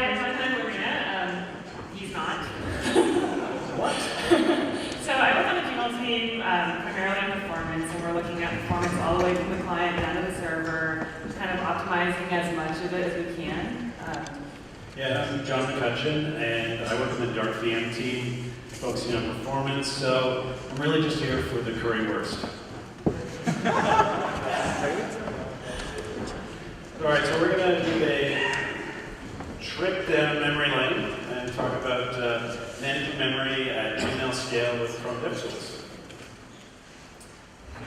everyone, I'm Loreena. He's not. What? So I work on the Gmail team, primarily on performance, and we're looking at performance all the way from the client down to the server, kind of optimizing as much of it as we can. Yeah, I'm John McCutchan, and I work on the Dark VM team, focusing on performance, so I'm really just here for the curry worst. Alright, so we're going to do a trip down memory lane and talk about managing memory at Gmail scale with Chrome DevTools.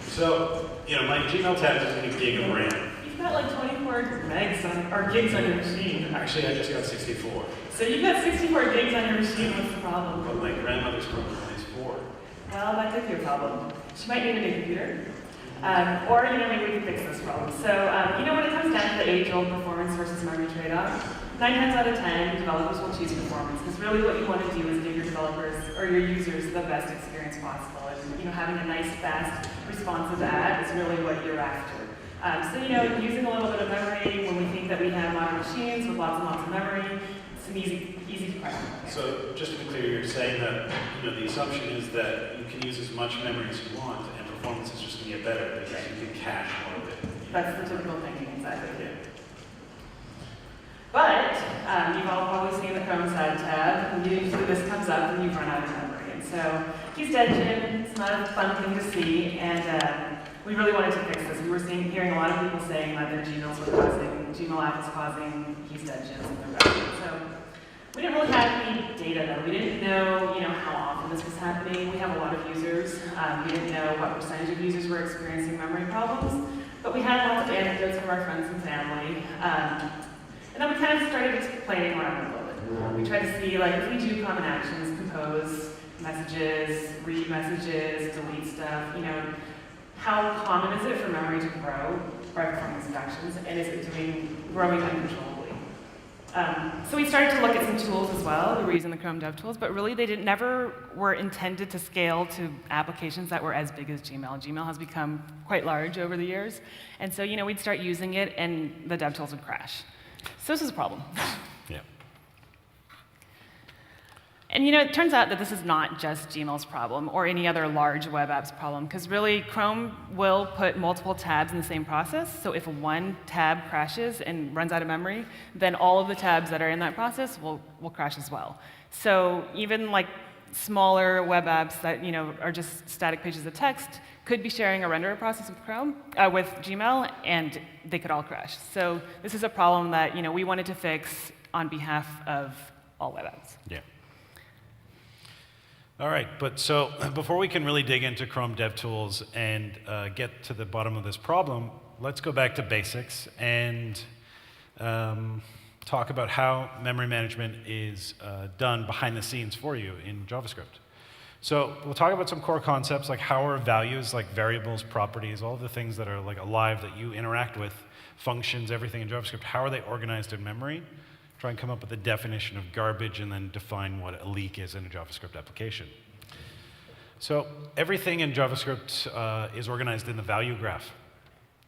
So, my Gmail tab is in a gig of RAM. You've got like 24 megs or gigs on your machine. Actually, I just got 64. So you've got 64 gigs on your machine. What's the problem? But my grandmother's Chrome is 4. Well, that could be a problem. She might need a new computer. Or, maybe we can fix this problem. So, when it comes down to the age-old performance versus memory trade-off, 9 times out of 10, developers will choose performance, because really what you want to do is give your developers or your users the best experience possible. And, having a nice, fast, responsive ad is really what you're after. Using a little bit of memory when we think that we have modern machines with lots and lots of memory, it's an easy to crack. So, just to be clear, you're saying that, the assumption is that you can use as much memory as you want, and performance is just going to get better because you can cache more of it. That's the typical thinking, exactly. Yeah. But you've all probably seen the Chrome side tab, and usually this comes up when you've run out of memory. And so, keys dead Jim, it's not a fun thing to see, and we really wanted to fix this. We were hearing a lot of people saying that their Gmail app was causing keys dead Jims in their browser. So we didn't really have any data though. We didn't know, how often this was happening. We have a lot of users. We didn't know what percentage of users were experiencing memory problems, but we had lots of anecdotes from our friends and family. And then we kind of started explaining around it a little bit. We tried to see, if we do common actions, compose messages, read messages, delete stuff, how common is it for memory to grow by performing these actions, and is it growing uncontrollably? So we started to look at some tools as well. We were using the Chrome DevTools, but really they never were intended to scale to applications that were as big as Gmail. Gmail has become quite large over the years, and so we'd start using it, and the DevTools would crash. So this is a problem. Yeah. And it turns out that this is not just Gmail's problem or any other large web app's problem, because really Chrome will put multiple tabs in the same process. So if one tab crashes and runs out of memory, then all of the tabs that are in that process will crash as well. So even smaller web apps that are just static pages of text could be sharing a renderer process with with Gmail, and they could all crash. So this is a problem that we wanted to fix on behalf of all web apps. Yeah. All right, but so before we can really dig into Chrome DevTools and get to the bottom of this problem, let's go back to basics and talk about how memory management is done behind the scenes for you in JavaScript. So we'll talk about some core concepts like how are values, like variables, properties, all the things that are alive that you interact with, functions, everything in JavaScript, how are they organized in memory? Try and come up with a definition of garbage and then define what a leak is in a JavaScript application. So everything in JavaScript is organized in the value graph.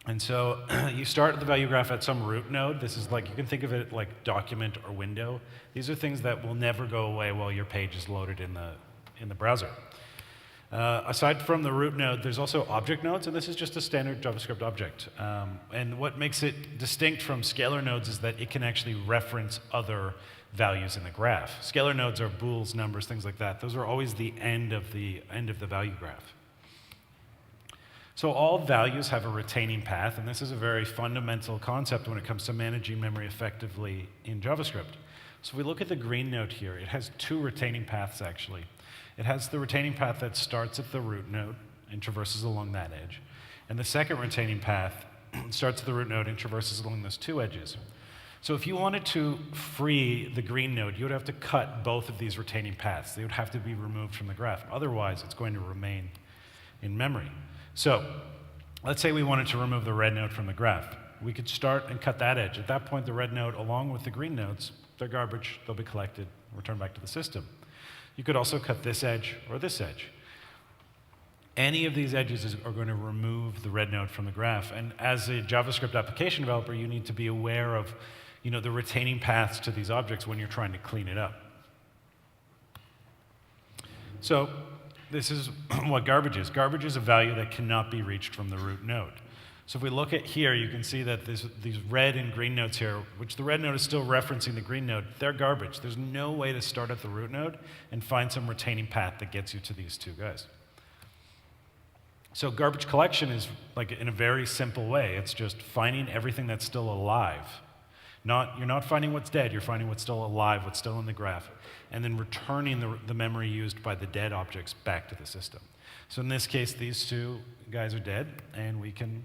And so you start the value graph at some root node. This is you can think of it like document or window. These are things that will never go away while your page is loaded in the browser. Aside from the root node, there's also object nodes, and this is just a standard JavaScript object. And what makes it distinct from scalar nodes is that it can actually reference other values in the graph. Scalar nodes are bools, numbers, things like that. Those are always the end of the value graph. So all values have a retaining path, and this is a very fundamental concept when it comes to managing memory effectively in JavaScript. So if we look at the green node here, it has 2 retaining paths, actually. It has the retaining path that starts at the root node and traverses along that edge. And the second retaining path starts at the root node and traverses along those 2 edges. So if you wanted to free the green node, you would have to cut both of these retaining paths. They would have to be removed from the graph. Otherwise, it's going to remain in memory. So let's say we wanted to remove the red node from the graph. We could start and cut that edge. At that point, the red node, along with the green nodes, they're garbage. They'll be collected, returned back to the system. You could also cut this edge or this edge. Any of these edges are going to remove the red node from the graph. And as a JavaScript application developer, you need to be aware of the retaining paths to these objects when you're trying to clean it up. So this is what garbage is. Garbage is a value that cannot be reached from the root node. So if we look at here, you can see that these red and green nodes here, which the red node is still referencing the green node, they're garbage. There's no way to start at the root node and find some retaining path that gets you to these two guys. So garbage collection is like in a very simple way. It's just finding everything that's still alive. You're not finding what's dead, you're finding what's still alive, what's still in the graph, and then returning the memory used by the dead objects back to the system. So in this case, these two guys are dead, and we can,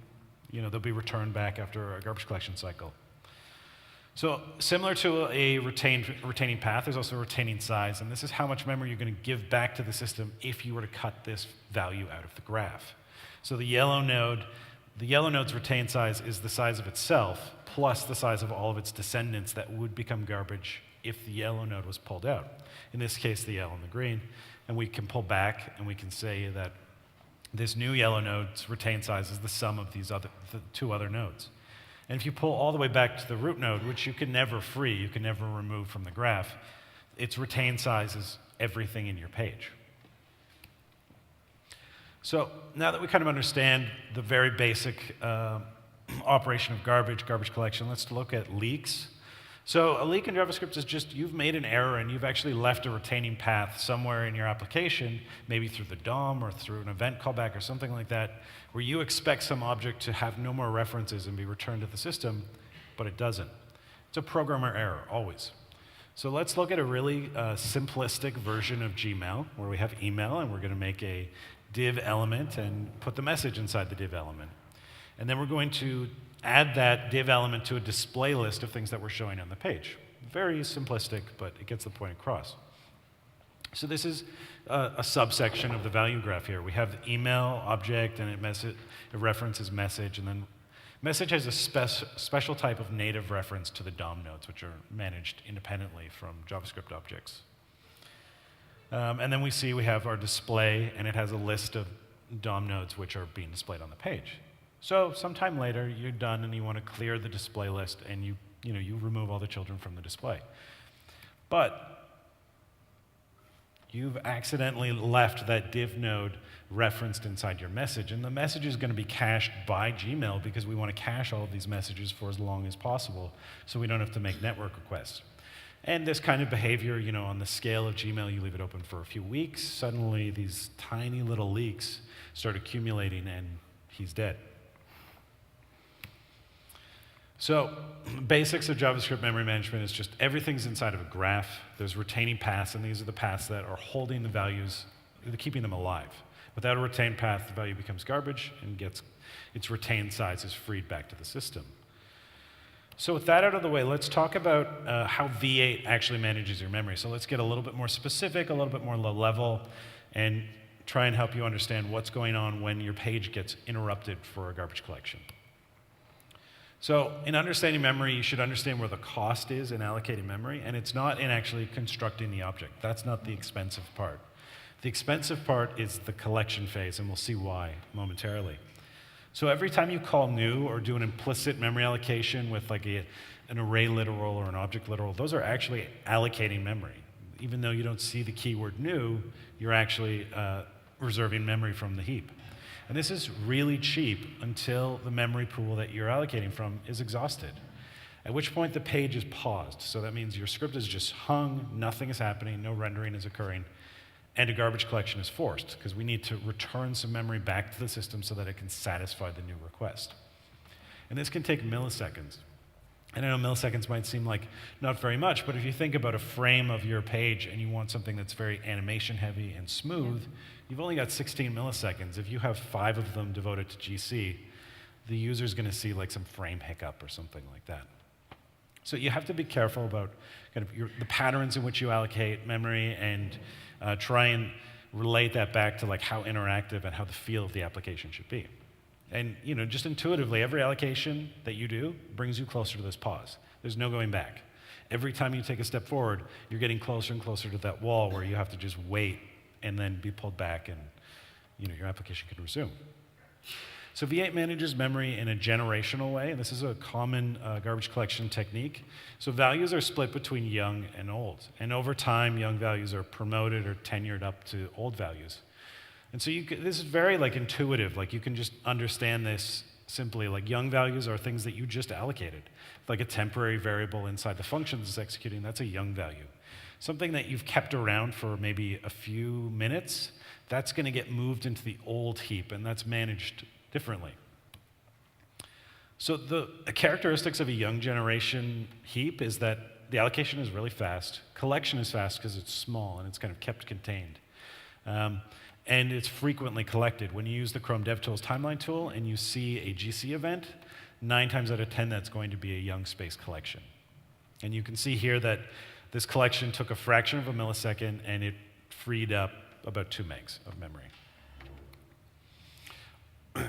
they'll be returned back after a garbage collection cycle. So similar to a retaining path, there's also a retaining size, and this is how much memory you're going to give back to the system if you were to cut this value out of the graph. So the yellow node's retained size is the size of itself plus the size of all of its descendants that would become garbage if the yellow node was pulled out. In this case, the yellow and the green. And we can pull back and we can say that this new yellow node's retained size is the sum of the two other nodes. And if you pull all the way back to the root node, which you can never free, you can never remove from the graph, its retained size is everything in your page. So now that we kind of understand the very basic operation of garbage collection, let's look at leaks. So a leak in JavaScript is just you've made an error and you've actually left a retaining path somewhere in your application, maybe through the DOM or through an event callback or something like that, where you expect some object to have no more references and be returned to the system, but it doesn't. It's a programmer error, always. So let's look at a really simplistic version of Gmail, where we have email and we're going to make a div element and put the message inside the div element. And then we're going to add that div element to a display list of things that we're showing on the page. Very simplistic, but it gets the point across. So this is a subsection of the value graph here. We have the email object, and it references message, and then message has a special type of native reference to the DOM nodes, which are managed independently from JavaScript objects. And then we have our display, and it has a list of DOM nodes which are being displayed on the page. So sometime later, you're done and you want to clear the display list, and you remove all the children from the display. But you've accidentally left that div node referenced inside your message, and the message is going to be cached by Gmail because we want to cache all of these messages for as long as possible so we don't have to make network requests. And this kind of behavior, on the scale of Gmail, you leave it open for a few weeks, suddenly these tiny little leaks start accumulating and he's dead. So basics of JavaScript memory management is just everything's inside of a graph. There's retaining paths, and these are the paths that are holding the values, keeping them alive. Without a retained path, the value becomes garbage and gets its retained size is freed back to the system. So with that out of the way, let's talk about how V8 actually manages your memory. So let's get a little bit more specific, a little bit more low level, and try and help you understand what's going on when your page gets interrupted for a garbage collection. So in understanding memory, you should understand where the cost is in allocating memory, and it's not in actually constructing the object. That's not the expensive part. The expensive part is the collection phase, and we'll see why momentarily. So every time you call new or do an implicit memory allocation with like an array literal or an object literal, those are actually allocating memory. Even though you don't see the keyword new, you're actually reserving memory from the heap. And this is really cheap until the memory pool that you're allocating from is exhausted, at which point the page is paused. So that means your script is just hung, nothing is happening, no rendering is occurring, and a garbage collection is forced, because we need to return some memory back to the system so that it can satisfy the new request. And this can take milliseconds. And I know milliseconds might seem like not very much, but if you think about a frame of your page and you want something that's very animation heavy and smooth, you've only got 16 milliseconds. If you have 5 of them devoted to GC, the user's going to see like some frame hiccup or something like that. So you have to be careful about kind of the patterns in which you allocate memory and try and relate that back to like how interactive and how the feel of the application should be. And just intuitively, every allocation that you do brings you closer to this pause. There's no going back. Every time you take a step forward, you're getting closer and closer to that wall where you have to just wait and then be pulled back, and your application can resume. So V8 manages memory in a generational way, and this is a common garbage collection technique. So values are split between young and old, and over time, young values are promoted or tenured up to old values. And so this is very intuitive. You can just understand this simply. Young values are things that you just allocated. Like a temporary variable inside the function that's executing, that's a young value. Something that you've kept around for maybe a few minutes, that's going to get moved into the old heap, and that's managed differently. So the characteristics of a young generation heap is that the allocation is really fast. Collection is fast because it's small and it's kind of kept contained. And it's frequently collected. When you use the Chrome DevTools timeline tool and you see a GC event, 9 times out of 10 that's going to be a young space collection. And you can see here that this collection took a fraction of a millisecond and it freed up about 2 megs of memory.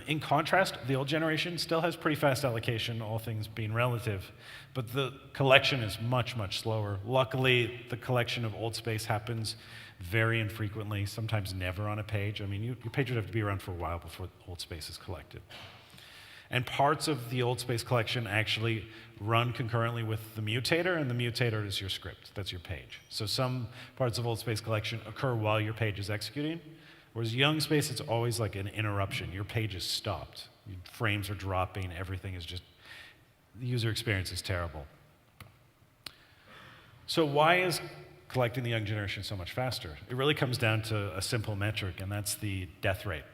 In contrast, the old generation still has pretty fast allocation, all things being relative, but the collection is much, much slower. Luckily, the collection of old space happens very infrequently, sometimes never on a page. I mean, your page would have to be around for a while before old space is collected. And parts of the old space collection actually run concurrently with the mutator, and the mutator is your script. That's your page. So some parts of old space collection occur while your page is executing, whereas young space, it's always like an interruption. Your page is stopped. Frames are dropping. Everything is just, the user experience is terrible. So why is collecting the young generation so much faster? It really comes down to a simple metric, and that's the death rate.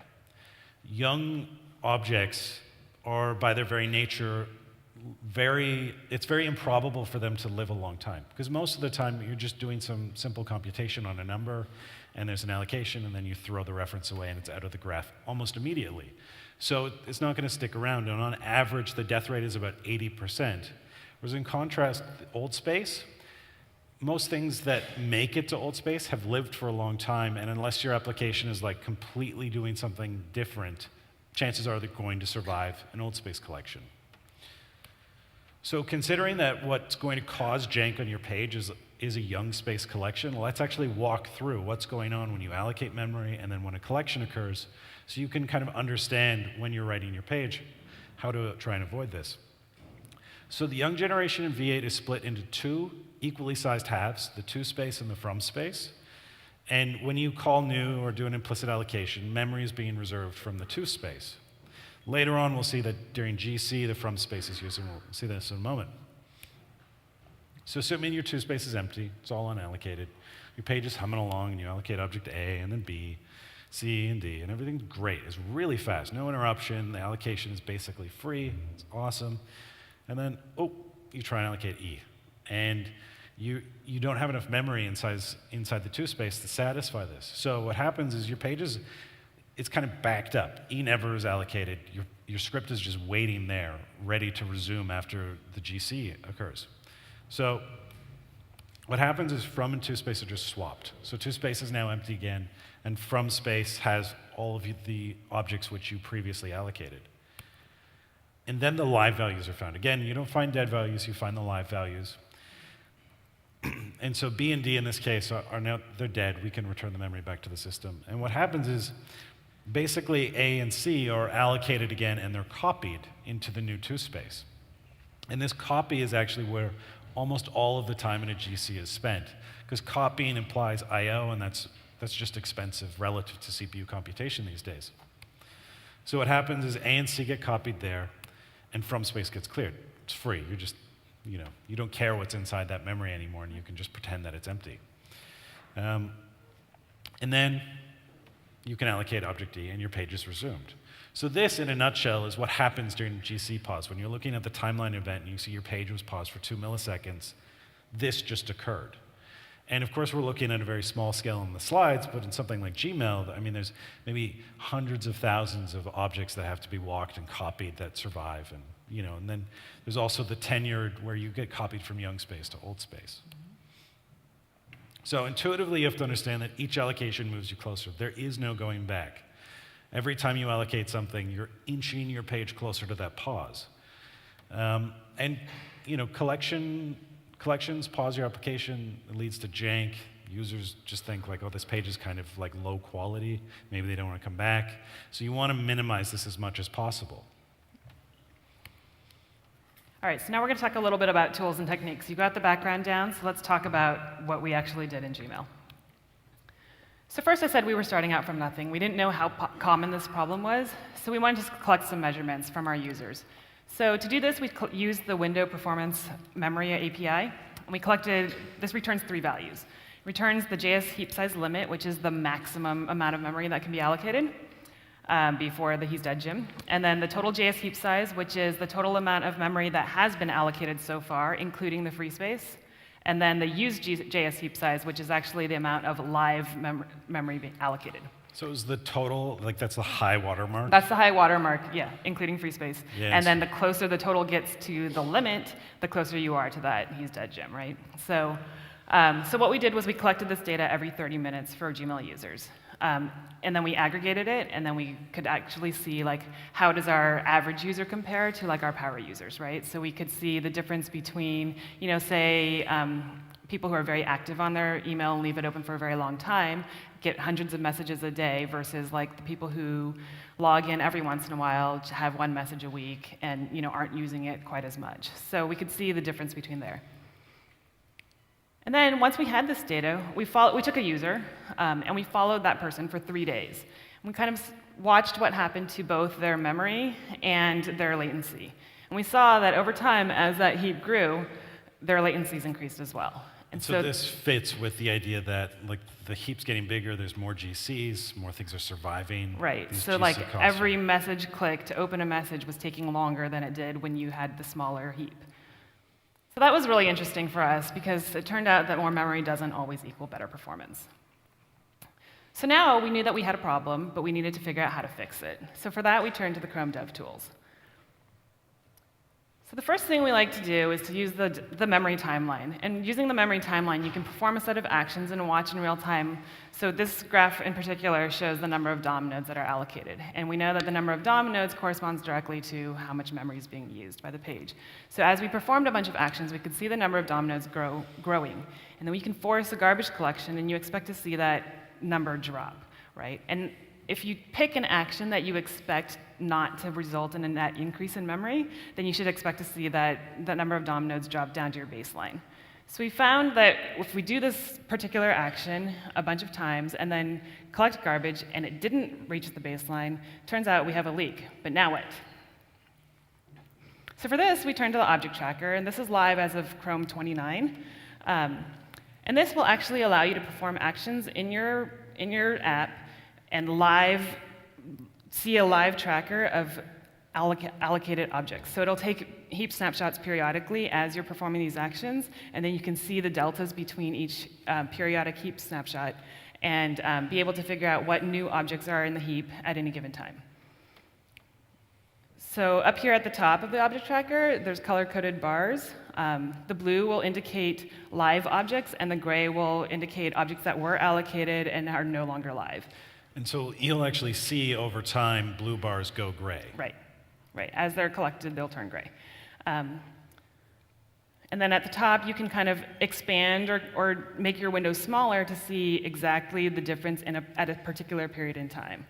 Young objects are, by their very nature, it's very improbable for them to live a long time. Because most of the time, you're just doing some simple computation on a number, and there's an allocation, and then you throw the reference away, and it's out of the graph almost immediately. So it's not going to stick around, and on average, the death rate is about 80%. Whereas in contrast, old space, most things that make it to old space have lived for a long time, and unless your application is completely doing something different, chances are they're going to survive an old space collection. So considering that what's going to cause jank on your page is a young space collection, let's actually walk through what's going on when you allocate memory and then when a collection occurs, so you can kind of understand when you're writing your page how to try and avoid this. So the young generation in V8 is split into 2 equally sized halves, the to space and the from space. And when you call new or do an implicit allocation, memory is being reserved from the to space. Later on, we'll see that during GC, the from space is used, and we'll see this in a moment. So assuming your to space is empty, it's all unallocated, your page is humming along, and you allocate object A, and then B, C, and D, and everything's great. It's really fast, no interruption, the allocation is basically free, it's awesome. And then, you try and allocate E. And you don't have enough memory inside the to space to satisfy this. So what happens is your page it's kind of backed up. E never is allocated. Your script is just waiting there, ready to resume after the GC occurs. So what happens is from and to space are just swapped. So to space is now empty again, and from space has all of the objects which you previously allocated. And then the live values are found. Again, you don't find dead values, you find the live values. And so B and D in this case are now, they're dead. We can return the memory back to the system. And what happens is basically A and C are allocated again and they're copied into the new to space. And this copy is actually where almost all of the time in a GC is spent, because copying implies I/O, and that's just expensive relative to CPU computation these days. So what happens is A and C get copied there, and from space gets cleared. It's free. You're just, you don't care what's inside that memory anymore, and you can just pretend that it's empty. And then you can allocate object D, and your page is resumed. So this, in a nutshell, is what happens during GC pause. When you're looking at the timeline event and you see your page was paused for 2 milliseconds, this just occurred. And of course, we're looking at a very small scale in the slides, but in something like Gmail, I mean, there's maybe hundreds of thousands of objects that have to be walked and copied that survive. And then there's also the tenured where you get copied from young space to old space. So intuitively, you have to understand that each allocation moves you closer. There is no going back. Every time you allocate something, you're inching your page closer to that pause. Collections pause your application, it leads to jank. Users just think like, oh, this page is kind of like low quality. Maybe they don't want to come back. So you want to minimize this as much as possible. All right, so now we're going to talk a little bit about tools and techniques. You got the background down, so let's talk about what we actually did in Gmail. So first I said we were starting out from nothing. We didn't know how common this problem was, so we wanted to collect some measurements from our users. So to do this, we used the Window Performance Memory API, and we collected, this returns 3 values. It returns the JS heap size limit, which is the maximum amount of memory that can be allocated before the he's dead gym, and then the total JS heap size, which is the total amount of memory that has been allocated so far, including the free space, and then the used JS heap size, which is actually the amount of live memory being allocated. So is the total, like that's the high water mark? That's the high water mark, yeah, including free space. Yes. And then the closer the total gets to the limit, the closer you are to that he's dead gym, right? So what we did was we collected this data every 30 minutes for Gmail users. And then we aggregated it, and then we could actually see like how does our average user compare to like our power users, right? So we could see the difference between, you know, say people who are very active on their email and leave it open for a very long time, get hundreds of messages a day versus like the people who log in every once in a while, have 1 message a week, and aren't using it quite as much. So we could see the difference between there. And then once we had this data, we took a user, and we followed that person for 3 days. And we kind of watched what happened to both their memory and their latency. And we saw that over time, as that heap grew, their latencies increased as well. And so this fits with the idea that like the heap's getting bigger, there's more GCs, more things are surviving. Right. These So GC like costs every message click to open a message was taking longer than it did when you had the smaller heap. So that was really interesting for us because it turned out that more memory doesn't always equal better performance. So now we knew that we had a problem, but we needed to figure out how to fix it. So for that, we turned to the Chrome DevTools. So the first thing we like to do is to use the memory timeline. And using the memory timeline, you can perform a set of actions and watch in real time. So this graph in particular shows the number of DOM nodes that are allocated. And we know that the number of DOM nodes corresponds directly to how much memory is being used by the page. So as we performed a bunch of actions, we could see the number of DOM nodes growing. And then we can force a garbage collection, and you expect to see that number drop, right? And if you pick an action that you expect not to result in a net increase in memory, then you should expect to see that the number of DOM nodes drop down to your baseline. So we found that if we do this particular action a bunch of times and then collect garbage and it didn't reach the baseline, turns out we have a leak. But now what? So for this, we turn to the object tracker, and this is live as of Chrome 29. And this will actually allow you to perform actions in your app and see a live tracker of allocated objects. So it'll take heap snapshots periodically as you're performing these actions, and then you can see the deltas between each periodic heap snapshot and be able to figure out what new objects are in the heap at any given time. So up here at the top of the object tracker, there's color-coded bars. The blue will indicate live objects, and the gray will indicate objects that were allocated and are no longer live. And so you'll actually see over time blue bars go gray. Right. As they're collected, they'll turn gray. And then at the top, you can kind of expand or make your window smaller to see exactly the difference at a particular period in time.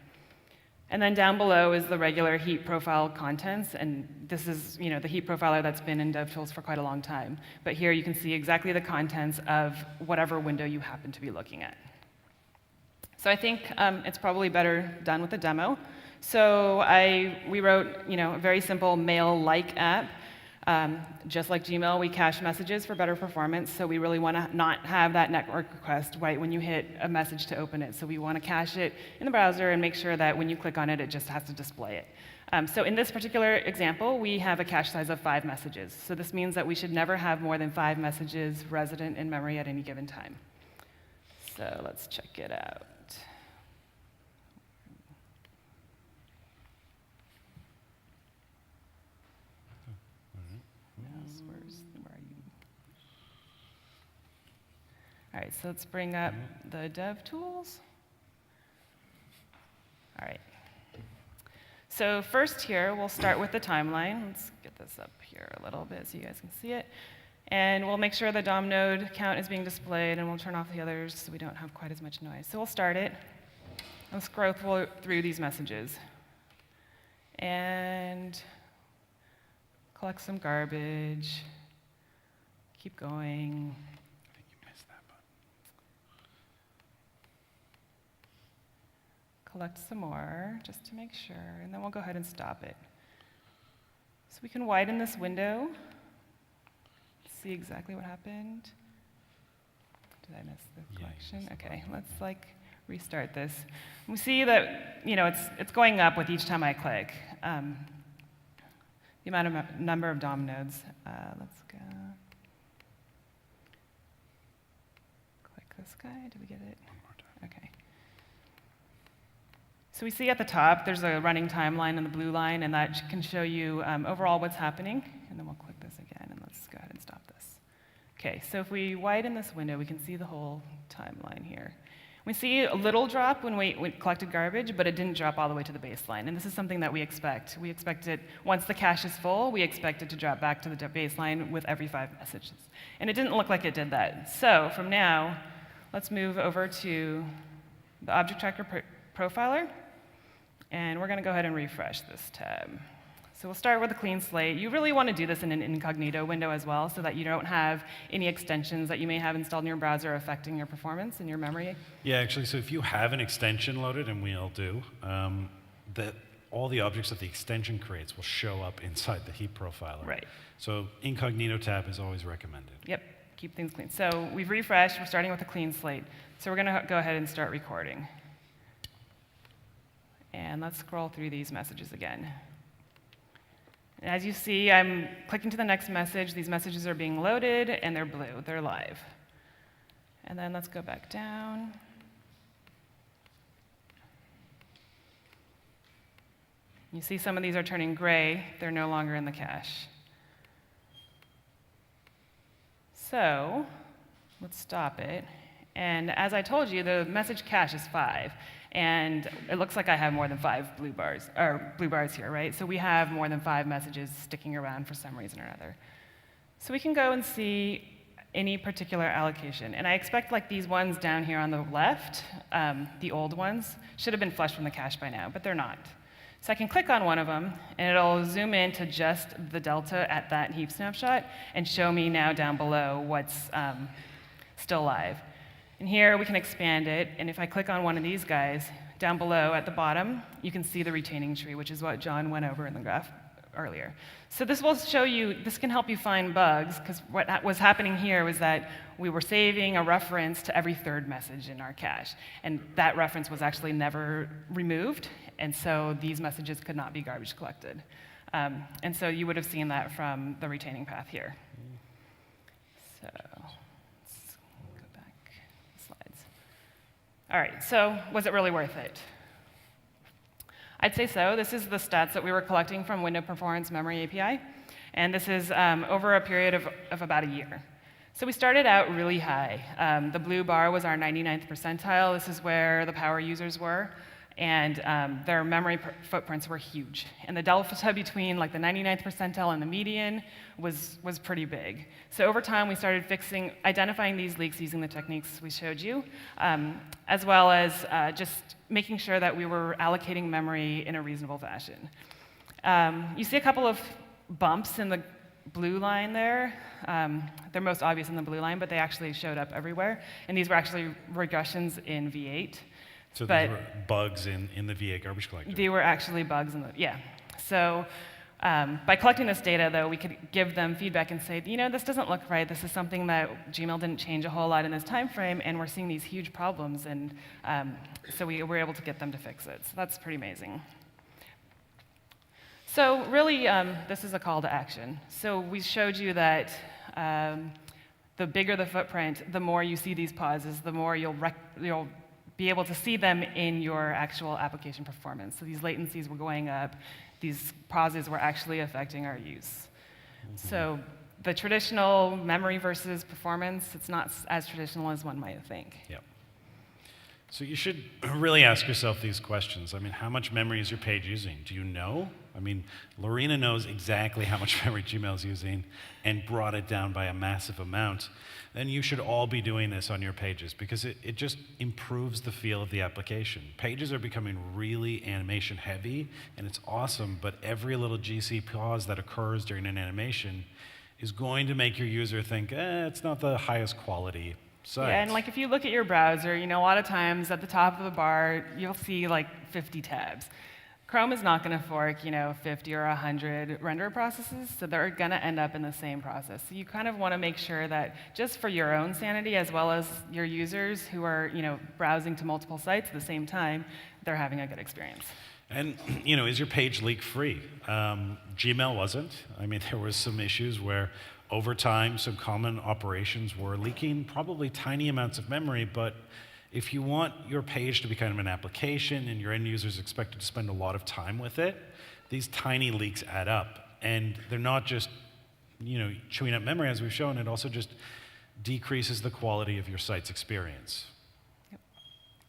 And then down below is the regular heap profile contents, and this is the heap profiler that's been in DevTools for quite a long time. But here you can see exactly the contents of whatever window you happen to be looking at. So I think it's probably better done with a demo. So we wrote a very simple mail-like app. Just like Gmail, we cache messages for better performance, so we really want to not have that network request right when you hit a message to open it. So we want to cache it in the browser and make sure that when you click on it, it just has to display it. So in this particular example, we have a cache size of 5 messages. So this means that we should never have more than 5 messages resident in memory at any given time. So let's check it out. Where are you? All right, so let's bring up the DevTools. All right. So first here, we'll start with the timeline. Let's get this up here a little bit so you guys can see it. And we'll make sure the DOM node count is being displayed, and we'll turn off the others so we don't have quite as much noise. So we'll start it. Let's scroll through these messages. And collect some garbage. Keep going. I think you missed that button. Collect some more, just to make sure, and then we'll go ahead and stop it. So we can widen this window, see exactly what happened. Did I miss the collection? Okay, let's restart this. We see that it's going up with each time I click. The number of DOM nodes. Let's go. Click this guy. Did we get it? One more time. Okay. So we see at the top there's a running timeline in the blue line, and that can show you overall what's happening. And then we'll click this again, and let's go ahead and stop this. Okay, so if we widen this window, we can see the whole timeline here. We see a little drop when we collected garbage, but it didn't drop all the way to the baseline. And this is something that we expect. We expect it, once the cache is full, we expect it to drop back to the baseline with every 5 messages. And it didn't look like it did that. So from now, let's move over to the Object Tracker Profiler. And we're going to go ahead and refresh this tab. So we'll start with a clean slate. You really want to do this in an incognito window as well, so that you don't have any extensions that you may have installed in your browser affecting your performance and your memory. Yeah, actually, so if you have an extension loaded, and we all do, that all the objects that the extension creates will show up inside the heap profiler. Right. So incognito tab is always recommended. Yep, keep things clean. So we've refreshed. We're starting with a clean slate. So we're going to go ahead and start recording. And let's scroll through these messages again. And as you see, I'm clicking to the next message. These messages are being loaded, and they're blue. They're live. And then let's go back down. You see some of these are turning gray. They're no longer in the cache. So let's stop it. And as I told you, the message cache is 5. And it looks like I have more than 5 blue bars here, right? So we have more than 5 messages sticking around for some reason or another. So we can go and see any particular allocation. And I expect these ones down here on the left, the old ones, should have been flushed from the cache by now, but they're not. So I can click on one of them, and it'll zoom in to just the delta at that heap snapshot and show me now down below what's still live. And here we can expand it, and if I click on one of these guys, down below at the bottom, you can see the retaining tree, which is what John went over in the graph earlier. So this will show you, this can help you find bugs, because what was happening here was that we were saving a reference to every 3rd message in our cache, and that reference was actually never removed, and so these messages could not be garbage collected. And so you would have seen that from the retaining path here. So let's go back slides. All right, so was it really worth it? I'd say so. This is the stats that we were collecting from Window Performance Memory API, and this is over a period of about a year. So we started out really high. The blue bar was our 99th percentile. This is where the power users were, and their memory footprints were huge. And the delta between the 99th percentile and the median was pretty big. So over time, we started identifying these leaks using the techniques we showed you, as well as just making sure that we were allocating memory in a reasonable fashion. You see a couple of bumps in the blue line there. They're most obvious in the blue line, but they actually showed up everywhere. And these were actually regressions in V8. So these were bugs in the V8 garbage collector? They were actually bugs in the, yeah. So by collecting this data, though, we could give them feedback and say, this doesn't look right. This is something that Gmail didn't change a whole lot in this time frame, and we're seeing these huge problems. And so we were able to get them to fix it. So that's pretty amazing. So really, this is a call to action. So we showed you that the bigger the footprint, the more you see these pauses, the more you'll be able to see them in your actual application performance. So these latencies were going up. These pauses were actually affecting our use. Mm-hmm. So the traditional memory versus performance, it's not as traditional as one might think. Yep. So you should really ask yourself these questions. I mean, how much memory is your page using? Do you know? I mean, Loreena knows exactly how much memory Gmail is using and brought it down by a massive amount. Then you should all be doing this on your pages because it just improves the feel of the application. Pages are becoming really animation heavy, and it's awesome, but every little GC pause that occurs during an animation is going to make your user think, it's not the highest quality site. Yeah, and like if you look at your browser, a lot of times at the top of the bar, you'll see like 50 tabs. Chrome is not going to fork, 50 or 100 render processes, so they're going to end up in the same process. So you kind of want to make sure that just for your own sanity, as well as your users who are, browsing to multiple sites at the same time, they're having a good experience. And, is your page leak-free? Gmail wasn't. I mean, there was some issues where over time, some common operations were leaking probably tiny amounts of memory, but if you want your page to be kind of an application and your end users expected to spend a lot of time with it, these tiny leaks add up. And they're not just, chewing up memory, as we've shown, it also just decreases the quality of your site's experience. Yep.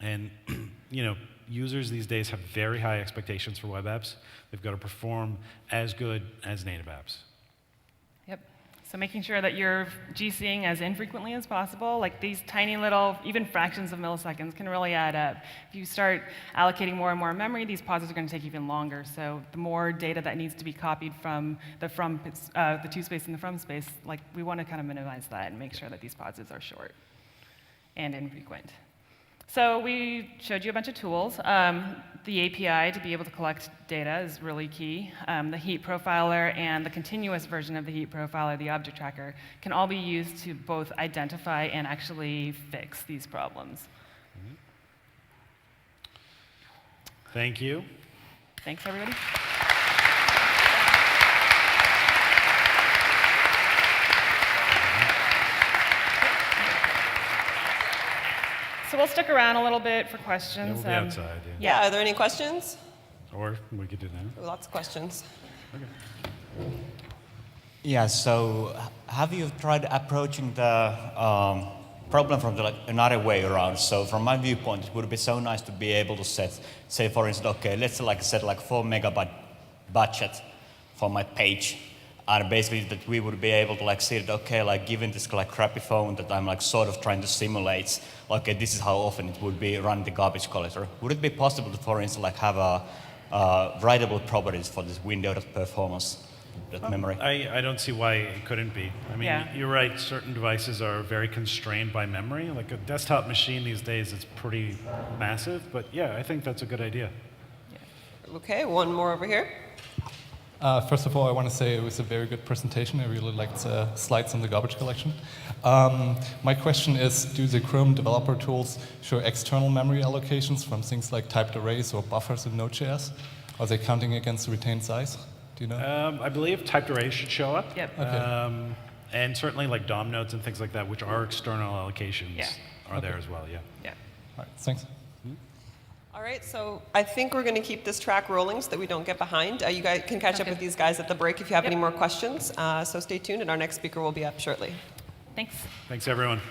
And, users these days have very high expectations for web apps. They've got to perform as good as native apps. Yep. So making sure that you're GCing as infrequently as possible, like these tiny little, even fractions of milliseconds can really add up. If you start allocating more and more memory, these pauses are going to take even longer. So the more data that needs to be copied from the to space and the from space, like we want to kind of minimize that and make sure that these pauses are short and infrequent. So we showed you a bunch of tools. The API to be able to collect data is really key. The Heap Profiler and the continuous version of the Heap Profiler, the object tracker, can all be used to both identify and actually fix these problems. Mm-hmm. Thank you. Thanks, everybody. So we'll stick around a little bit for questions. Yeah, we'll be outside. Yeah, are there any questions? Or we could do that. Lots of questions. Okay. Yeah, so have you tried approaching the problem from another way around? So from my viewpoint, it would be so nice to be able to say for instance, okay, let's set 4 megabyte budget for my page. And basically that we would be able to see that, okay, given this crappy phone that I'm sort of trying to simulate, okay, this is how often it would be run the garbage collector. Would it be possible to, for instance, have a writable properties for this window that performance, that memory? I don't see why it couldn't be. I mean, Yeah. You're right, certain devices are very constrained by memory. Like a desktop machine these days, it's pretty massive, but yeah, I think that's a good idea. Okay, one more over here. First of all, I want to say it was a very good presentation. I really liked the slides on the garbage collection. My question is, do the Chrome developer tools show external memory allocations from things like typed arrays or buffers in Node.js? Are they counting against the retained size? Do you know? I believe typed arrays should show up. Yep. Okay. And certainly DOM nodes and things like that, which are external allocations, Yeah. are there as well, yeah. Yeah. All right, thanks. All right, so I think we're going to keep this track rolling so that we don't get behind. You guys can catch up with these guys at the break if you have any more questions. So stay tuned, and our next speaker will be up shortly. Thanks. Thanks, everyone.